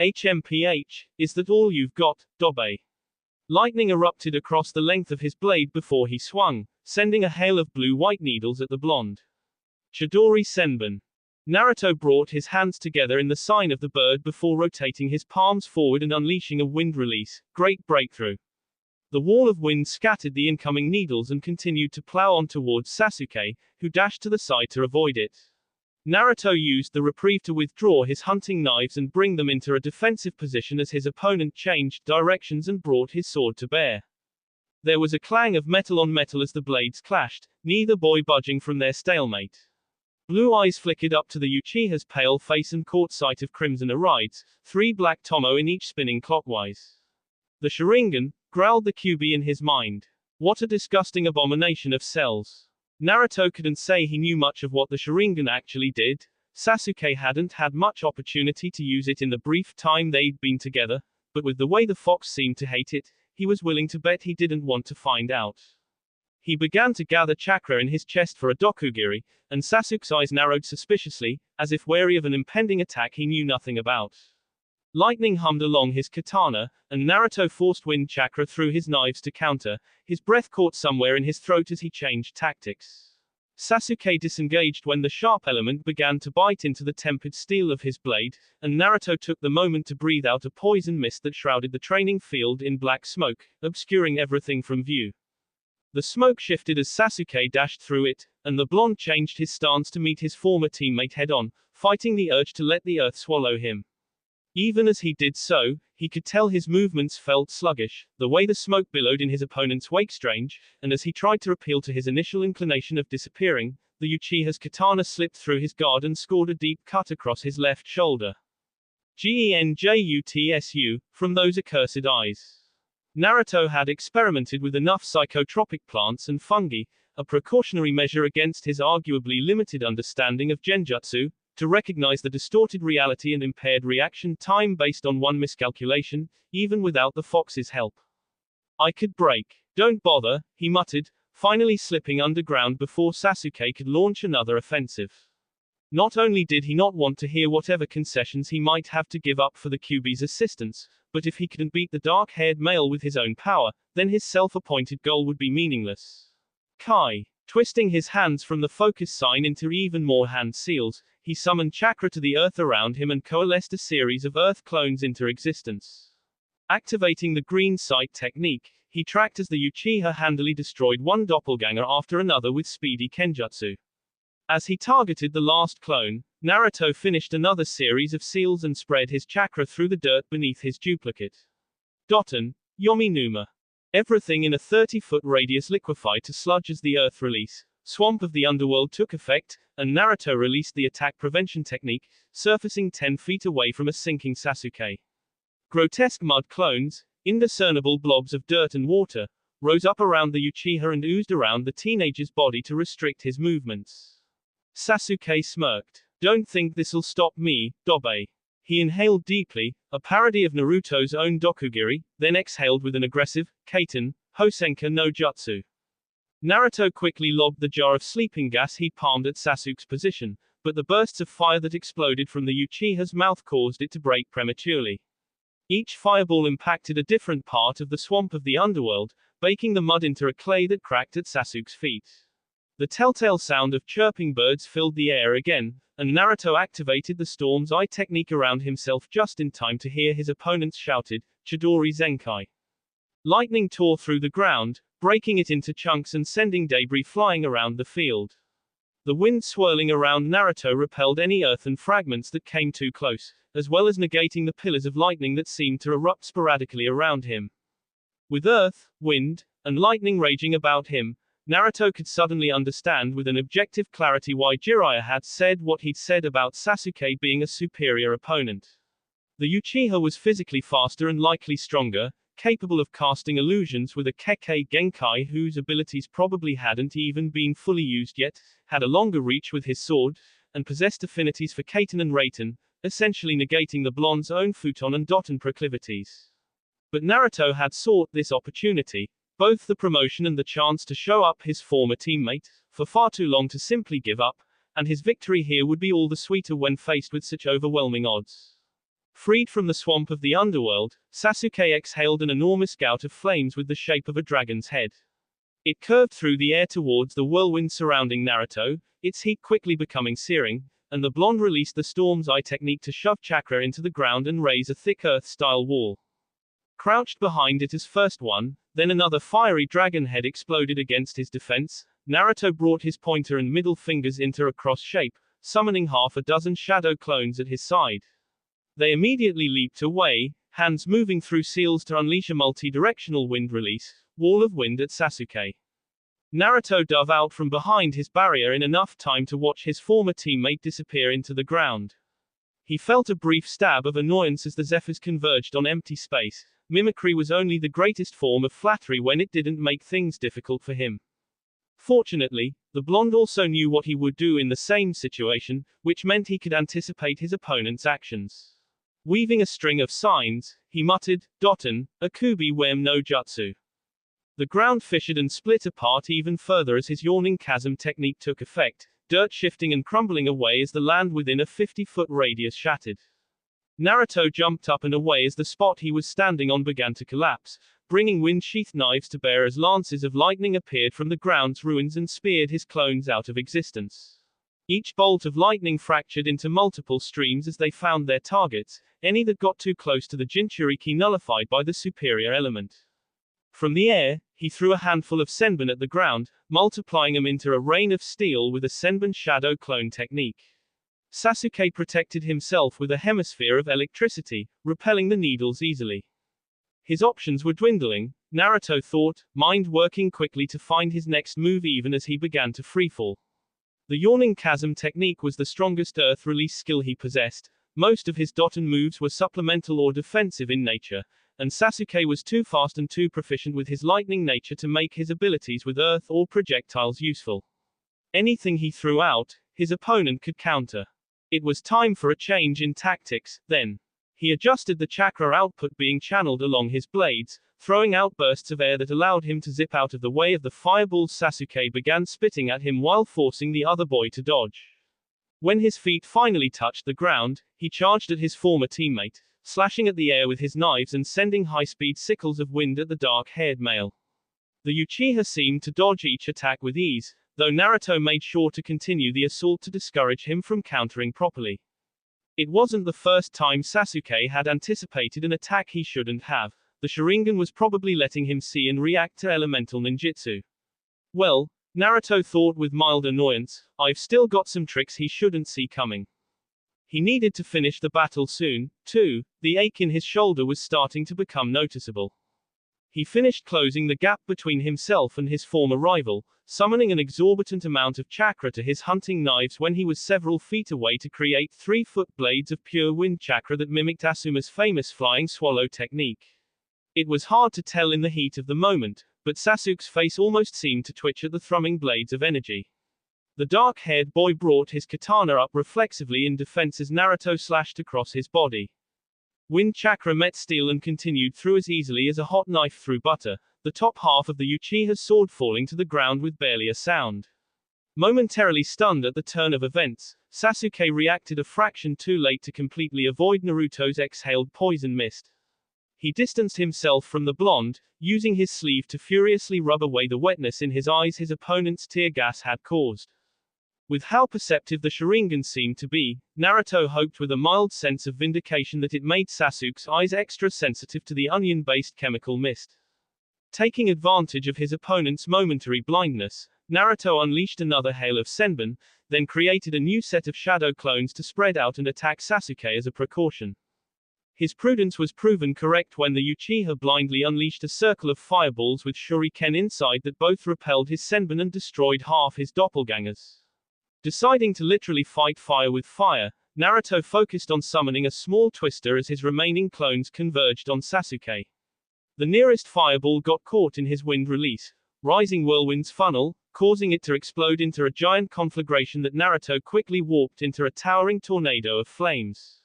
HMPH, is that all you've got, Dobe? Lightning erupted across the length of his blade before he swung, sending a hail of blue-white needles at the blonde. Chidori Senbon. Naruto brought his hands together in the sign of the bird before rotating his palms forward and unleashing a wind release. Great breakthrough. The wall of wind scattered the incoming needles and continued to plow on towards Sasuke, who dashed to the side to avoid it. Naruto used the reprieve to withdraw his hunting knives and bring them into a defensive position as his opponent changed directions and brought his sword to bear. There was a clang of metal on metal as the blades clashed, neither boy budging from their stalemate. Blue eyes flickered up to the Uchiha's pale face and caught sight of crimson arides, 3 black tomo in each spinning clockwise. The Sharingan, growled the Kyuubi in his mind. What a disgusting abomination of cells. Naruto couldn't say he knew much of what the Sharingan actually did. Sasuke hadn't had much opportunity to use it in the brief time they'd been together, but with the way the fox seemed to hate it, he was willing to bet he didn't want to find out. He began to gather chakra in his chest for a dokugiri, and Sasuke's eyes narrowed suspiciously, as if wary of an impending attack he knew nothing about. Lightning hummed along his katana, and Naruto forced wind chakra through his knives to counter. His breath caught somewhere in his throat as he changed tactics. Sasuke disengaged when the sharp element began to bite into the tempered steel of his blade, and Naruto took the moment to breathe out a poison mist that shrouded the training field in black smoke, obscuring everything from view. The smoke shifted as Sasuke dashed through it, and the blonde changed his stance to meet his former teammate head-on, fighting the urge to let the earth swallow him. Even as he did so, he could tell his movements felt sluggish, the way the smoke billowed in his opponent's wake strange, and as he tried to appeal to his initial inclination of disappearing, the Uchiha's katana slipped through his guard and scored a deep cut across his left shoulder. Genjutsu, from those accursed eyes. Naruto had experimented with enough psychotropic plants and fungi, a precautionary measure against his arguably limited understanding of genjutsu, to recognize the distorted reality and impaired reaction time based on one miscalculation, even without the fox's help. I could break. Don't bother, he muttered, finally slipping underground before Sasuke could launch another offensive. Not only did he not want to hear whatever concessions he might have to give up for the Kyuubi's assistance, but if he couldn't beat the dark-haired male with his own power, then his self-appointed goal would be meaningless. Kai. Twisting his hands from the focus sign into even more hand seals, he summoned chakra to the earth around him and coalesced a series of earth clones into existence. Activating the green sight technique, he tracked as the Uchiha handily destroyed one doppelganger after another with speedy kenjutsu. As he targeted the last clone, Naruto finished another series of seals and spread his chakra through the dirt beneath his duplicate. Doton, Yomi Numa. Everything in a 30-foot radius liquefied to sludge as the earth release. Swamp of the underworld took effect, and Naruto released the attack prevention technique, surfacing 10 feet away from a sinking Sasuke. Grotesque mud clones, indiscernible blobs of dirt and water, rose up around the Uchiha and oozed around the teenager's body to restrict his movements. Sasuke smirked. Don't think this'll stop me, Dobe. He inhaled deeply, a parody of Naruto's own Dokugiri, then exhaled with an aggressive, Kaiten, Hosenka no Jutsu. Naruto quickly lobbed the jar of sleeping gas he palmed at Sasuke's position, but the bursts of fire that exploded from the Uchiha's mouth caused it to break prematurely. Each fireball impacted a different part of the swamp of the underworld, baking the mud into a clay that cracked at Sasuke's feet. The telltale sound of chirping birds filled the air again, and Naruto activated the Storm's Eye technique around himself just in time to hear his opponents shouted, Chidori Zenkai. Lightning tore through the ground, breaking it into chunks and sending debris flying around the field. The wind swirling around Naruto repelled any earthen fragments that came too close, as well as negating the pillars of lightning that seemed to erupt sporadically around him. With earth, wind, and lightning raging about him, Naruto could suddenly understand with an objective clarity why Jiraiya had said what he'd said about Sasuke being a superior opponent. The Uchiha was physically faster and likely stronger, capable of casting illusions with a Kekkei Genkai whose abilities probably hadn't even been fully used yet, had a longer reach with his sword, and possessed affinities for Kaiten and Raiten, essentially negating the blonde's own futon and doton proclivities. But Naruto had sought this opportunity, both the promotion and the chance to show up his former teammate, for far too long to simply give up, and his victory here would be all the sweeter when faced with such overwhelming odds. Freed from the swamp of the underworld, Sasuke exhaled an enormous gout of flames with the shape of a dragon's head. It curved through the air towards the whirlwind surrounding Naruto, its heat quickly becoming searing, and the blonde released the Storm's Eye technique to shove chakra into the ground and raise a thick earth-style wall. Crouched behind it as first one, then another fiery dragon head exploded against his defense. Naruto brought his pointer and middle fingers into a cross shape, summoning half a dozen shadow clones at his side. They immediately leaped away, hands moving through seals to unleash a multi-directional wind release, wall of wind at Sasuke. Naruto dove out from behind his barrier in enough time to watch his former teammate disappear into the ground. He felt a brief stab of annoyance as the zephyrs converged on empty space. Mimicry was only the greatest form of flattery when it didn't make things difficult for him. Fortunately, the blonde also knew what he would do in the same situation, which meant he could anticipate his opponent's actions. Weaving a string of signs, he muttered, Doton, Akubi Wem no Jutsu. The ground fissured and split apart even further as his yawning chasm technique took effect, dirt shifting and crumbling away as the land within a 50-foot radius shattered. Naruto jumped up and away as the spot he was standing on began to collapse, bringing wind-sheathed knives to bear as lances of lightning appeared from the ground's ruins and speared his clones out of existence. Each bolt of lightning fractured into multiple streams as they found their targets, any that got too close to the Jinchuriki nullified by the superior element. From the air, he threw a handful of senbon at the ground, multiplying them into a rain of steel with a senbon shadow clone technique. Sasuke protected himself with a hemisphere of electricity, repelling the needles easily. His options were dwindling, Naruto thought, mind working quickly to find his next move even as he began to freefall. The yawning chasm technique was the strongest earth release skill he possessed. Most of his Doton moves were supplemental or defensive in nature, and Sasuke was too fast and too proficient with his lightning nature to make his abilities with earth or projectiles useful. Anything he threw out, his opponent could counter. It was time for a change in tactics, then. He adjusted the chakra output being channeled along his blades, throwing out bursts of air that allowed him to zip out of the way of the fireballs Sasuke began spitting at him while forcing the other boy to dodge. When his feet finally touched the ground, he charged at his former teammate, slashing at the air with his knives and sending high-speed sickles of wind at the dark-haired male. The Uchiha seemed to dodge each attack with ease, though Naruto made sure to continue the assault to discourage him from countering properly. It wasn't the first time Sasuke had anticipated an attack he shouldn't have. The Sharingan was probably letting him see and react to elemental ninjutsu. Well, Naruto thought with mild annoyance, I've still got some tricks he shouldn't see coming. He needed to finish the battle soon, too. The ache in his shoulder was starting to become noticeable. He finished closing the gap between himself and his former rival, summoning an exorbitant amount of chakra to his hunting knives when he was several feet away to create 3-foot blades of pure wind chakra that mimicked Asuma's famous flying swallow technique. It was hard to tell in the heat of the moment, but Sasuke's face almost seemed to twitch at the thrumming blades of energy. The dark-haired boy brought his katana up reflexively in defense as Naruto slashed across his body. Wind chakra met steel and continued through as easily as a hot knife through butter, the top half of the Uchiha's sword falling to the ground with barely a sound. Momentarily stunned at the turn of events, Sasuke reacted a fraction too late to completely avoid Naruto's exhaled poison mist. He distanced himself from the blonde, using his sleeve to furiously rub away the wetness in his eyes his opponent's tear gas had caused. With how perceptive the Sharingan seemed to be, Naruto hoped with a mild sense of vindication that it made Sasuke's eyes extra sensitive to the onion-based chemical mist. Taking advantage of his opponent's momentary blindness, Naruto unleashed another hail of senbon, then created a new set of shadow clones to spread out and attack Sasuke as a precaution. His prudence was proven correct when the Uchiha blindly unleashed a circle of fireballs with shuriken inside that both repelled his senbon and destroyed half his doppelgangers. Deciding to literally fight fire with fire, Naruto focused on summoning a small twister as his remaining clones converged on Sasuke. The nearest fireball got caught in his wind release, rising whirlwind's funnel, causing it to explode into a giant conflagration that Naruto quickly warped into a towering tornado of flames.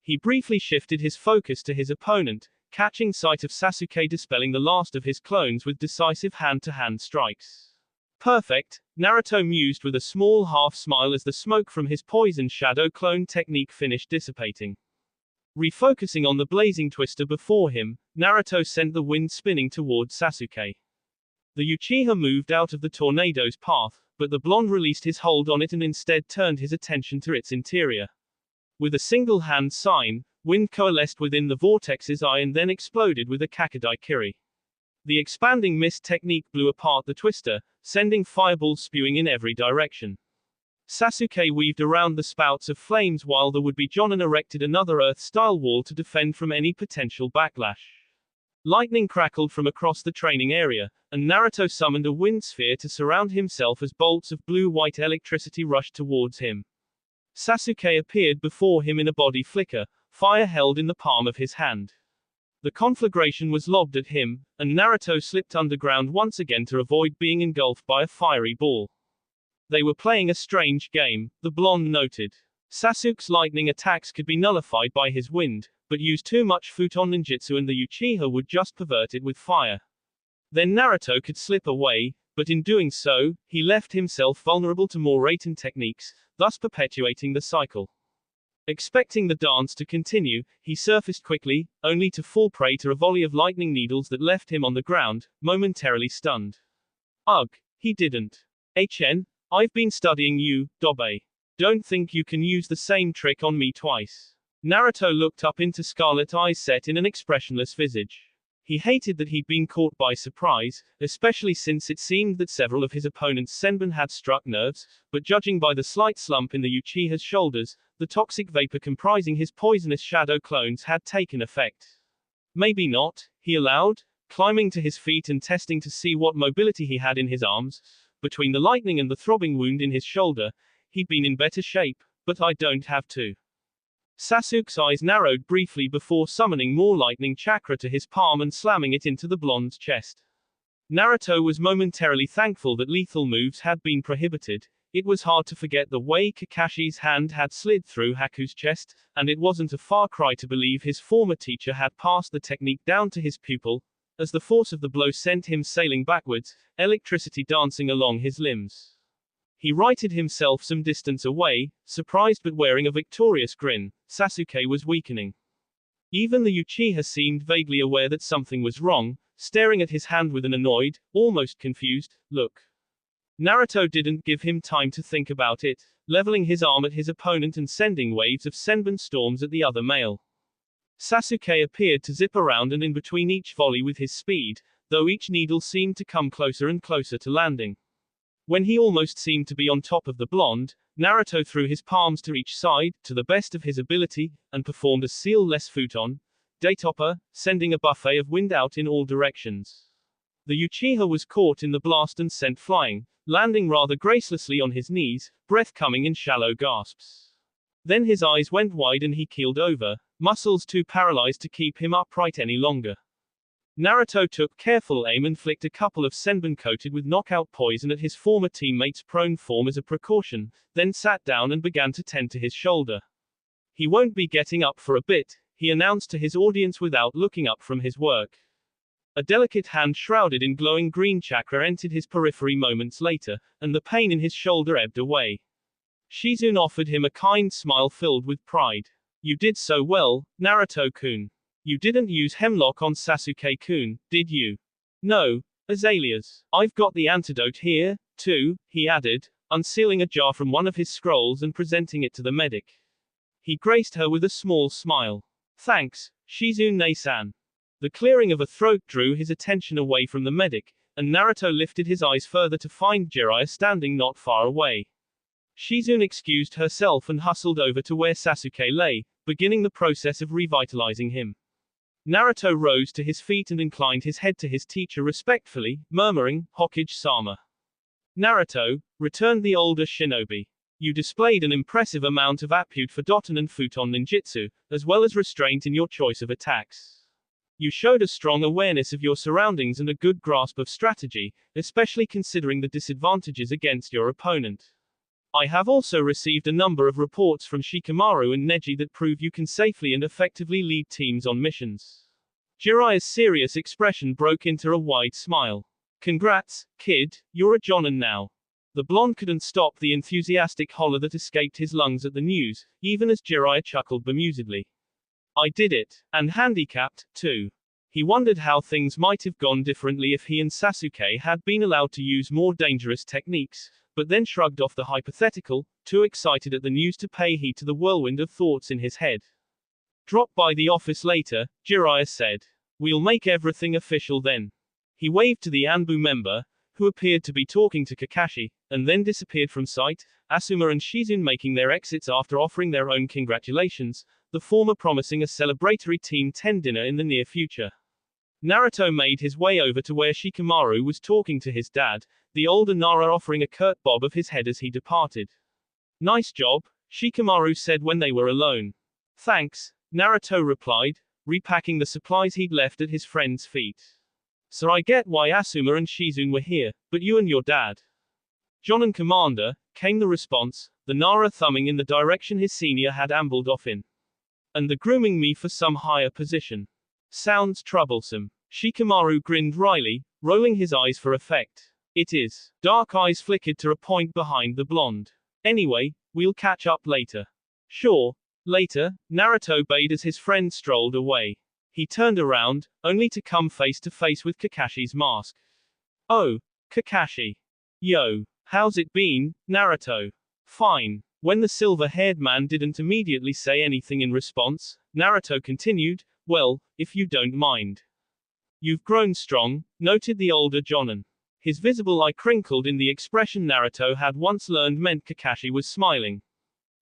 He briefly shifted his focus to his opponent, catching sight of Sasuke dispelling the last of his clones with decisive hand-to-hand strikes. Perfect, Naruto mused with a small half-smile as the smoke from his poison shadow clone technique finished dissipating. Refocusing on the blazing twister before him, Naruto sent the wind spinning towards Sasuke. The Uchiha moved out of the tornado's path, but the blonde released his hold on it and instead turned his attention to its interior. With a single hand sign, wind coalesced within the vortex's eye and then exploded with a kakadai kiri. The expanding mist technique blew apart the twister, sending fireballs spewing in every direction. Sasuke weaved around the spouts of flames while the would-be Jonin erected another Earth-style wall to defend from any potential backlash. Lightning crackled from across the training area, and Naruto summoned a wind sphere to surround himself as bolts of blue-white electricity rushed towards him. Sasuke appeared before him in a body flicker, fire held in the palm of his hand. The conflagration was lobbed at him, and Naruto slipped underground once again to avoid being engulfed by a fiery ball. They were playing a strange game, the blonde noted. Sasuke's lightning attacks could be nullified by his wind, but use too much futon ninjutsu and the Uchiha would just pervert it with fire. Then Naruto could slip away, but in doing so, he left himself vulnerable to more Raiten techniques, thus perpetuating the cycle. Expecting the dance to continue, he surfaced quickly, only to fall prey to a volley of lightning needles that left him on the ground, momentarily stunned. Ugh, he didn't. I've been studying you, Dobe. Don't think you can use the same trick on me twice. Naruto looked up into scarlet eyes set in an expressionless visage. He hated that he'd been caught by surprise, especially since it seemed that several of his opponent's senbon had struck nerves, but judging by the slight slump in the Uchiha's shoulders, the toxic vapor comprising his poisonous shadow clones had taken effect. Maybe not, he allowed, climbing to his feet and testing to see what mobility he had in his arms. Between the lightning and the throbbing wound in his shoulder, he'd been in better shape, but I don't have to. Sasuke's eyes narrowed briefly before summoning more lightning chakra to his palm and slamming it into the blonde's chest. Naruto was momentarily thankful that lethal moves had been prohibited. It was hard to forget the way Kakashi's hand had slid through Haku's chest, and it wasn't a far cry to believe his former teacher had passed the technique down to his pupil, as the force of the blow sent him sailing backwards, electricity dancing along his limbs. He righted himself some distance away, surprised but wearing a victorious grin. Sasuke was weakening. Even the Uchiha seemed vaguely aware that something was wrong, staring at his hand with an annoyed, almost confused, look. Naruto didn't give him time to think about it, leveling his arm at his opponent and sending waves of senbon storms at the other male. Sasuke appeared to zip around and in between each volley with his speed, though each needle seemed to come closer and closer to landing. When he almost seemed to be on top of the blonde, Naruto threw his palms to each side, to the best of his ability, and performed a seal-less futon, Daitopper, sending a buffet of wind out in all directions. The Uchiha was caught in the blast and sent flying, landing rather gracelessly on his knees, breath coming in shallow gasps. Then his eyes went wide and he keeled over, muscles too paralyzed to keep him upright any longer. Naruto took careful aim and flicked a couple of senbon coated with knockout poison at his former teammate's prone form as a precaution, then sat down and began to tend to his shoulder. He won't be getting up for a bit, he announced to his audience without looking up from his work. A delicate hand shrouded in glowing green chakra entered his periphery moments later, and the pain in his shoulder ebbed away. Shizune offered him a kind smile filled with pride. You did so well, Naruto-kun. You didn't use hemlock on Sasuke-kun, did you? No, azaleas. I've got the antidote here, too, he added, unsealing a jar from one of his scrolls and presenting it to the medic. He graced her with a small smile. Thanks, Shizune-san. The clearing of a throat drew his attention away from the medic, and Naruto lifted his eyes further to find Jiraiya standing not far away. Shizune excused herself and hustled over to where Sasuke lay, beginning the process of revitalizing him. Naruto rose to his feet and inclined his head to his teacher respectfully, murmuring, Hokage-sama. Naruto, returned the older shinobi. You displayed an impressive amount of aptitude for Doton and Futon ninjutsu, as well as restraint in your choice of attacks. You showed a strong awareness of your surroundings and a good grasp of strategy, especially considering the disadvantages against your opponent. I have also received a number of reports from Shikamaru and Neji that prove you can safely and effectively lead teams on missions. Jiraiya's serious expression broke into a wide smile. Congrats, kid, you're a Jonin now. The blonde couldn't stop the enthusiastic holler that escaped his lungs at the news, even as Jiraiya chuckled bemusedly. I did it, and handicapped, too. He wondered how things might have gone differently if he and Sasuke had been allowed to use more dangerous techniques, but then shrugged off the hypothetical, too excited at the news to pay heed to the whirlwind of thoughts in his head. Drop by the office later, Jiraiya said. We'll make everything official then. He waved to the Anbu member, who appeared to be talking to Kakashi, and then disappeared from sight, Asuma and Shizune making their exits after offering their own congratulations, the former promising a celebratory Team 10 dinner in the near future. Naruto made his way over to where Shikamaru was talking to his dad, the older Nara offering a curt bob of his head as he departed. Nice job, Shikamaru said when they were alone. Thanks, Naruto replied, repacking the supplies he'd left at his friend's feet. So I get why Asuma and Shizune were here, but you and your dad. Jonin Commander, came the response, the Nara thumbing in the direction his senior had ambled off in. And the grooming me for some higher position. Sounds troublesome. Shikamaru grinned wryly, rolling his eyes for effect. It is. Dark eyes flickered to a point behind the blonde. Anyway, we'll catch up later. Sure. Later, Naruto bade as his friend strolled away. He turned around, only to come face to face with Kakashi's mask. Oh, Kakashi. Yo. How's it been, Naruto? Fine. When the silver-haired man didn't immediately say anything in response, Naruto continued, well, if you don't mind. You've grown strong, noted the older Jonin. His visible eye crinkled in the expression Naruto had once learned meant Kakashi was smiling.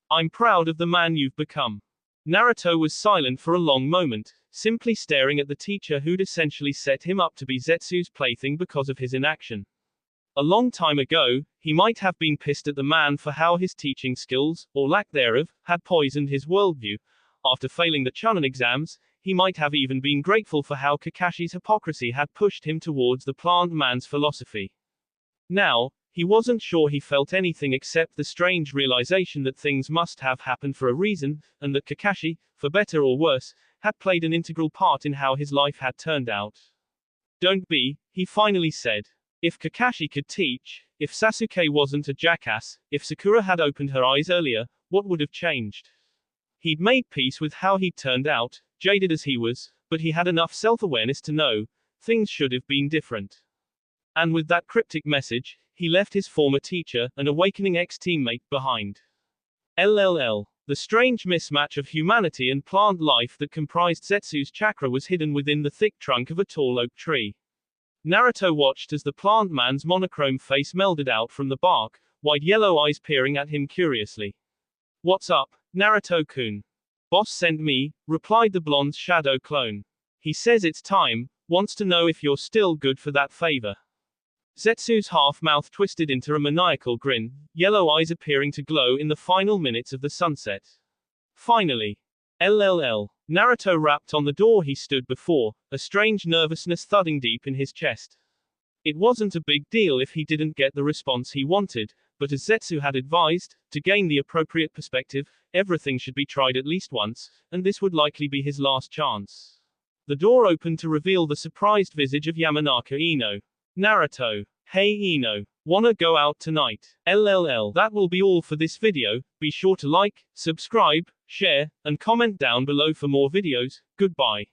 I'm proud of the man you've become. Naruto was silent for a long moment, simply staring at the teacher who'd essentially set him up to be Zetsu's plaything because of his inaction. A long time ago, he might have been pissed at the man for how his teaching skills, or lack thereof, had poisoned his worldview, After failing the Chunin exams, he might have even been grateful for how Kakashi's hypocrisy had pushed him towards the plant man's philosophy. Now, he wasn't sure he felt anything except the strange realization that things must have happened for a reason, and that Kakashi, for better or worse, had played an integral part in how his life had turned out. Don't be, he finally said. If Kakashi could teach, if Sasuke wasn't a jackass, if Sakura had opened her eyes earlier, what would have changed? He'd made peace with how he'd turned out, jaded as he was, but he had enough self-awareness to know, things should have been different. And with that cryptic message, he left his former teacher, an awakening ex-teammate, behind. LLL. The strange mismatch of humanity and plant life that comprised Zetsu's chakra was hidden within the thick trunk of a tall oak tree. Naruto watched as the plant man's monochrome face melded out from the bark, wide yellow eyes peering at him curiously. What's up, Naruto-kun? Boss sent me, replied the blonde's shadow clone. He says it's time, wants to know if you're still good for that favor. Zetsu's half-mouth twisted into a maniacal grin, yellow eyes appearing to glow in the final minutes of the sunset. Finally. LLL. Naruto rapped on the door he stood before, a strange nervousness thudding deep in his chest. It wasn't a big deal if he didn't get the response he wanted, but as Zetsu had advised, to gain the appropriate perspective, everything should be tried at least once, and this would likely be his last chance. The door opened to reveal the surprised visage of Yamanaka Ino. Naruto. Hey Ino. Wanna go out tonight? LLL. That will be all for this video. Be sure to like, subscribe, share, and comment down below for more videos. Goodbye.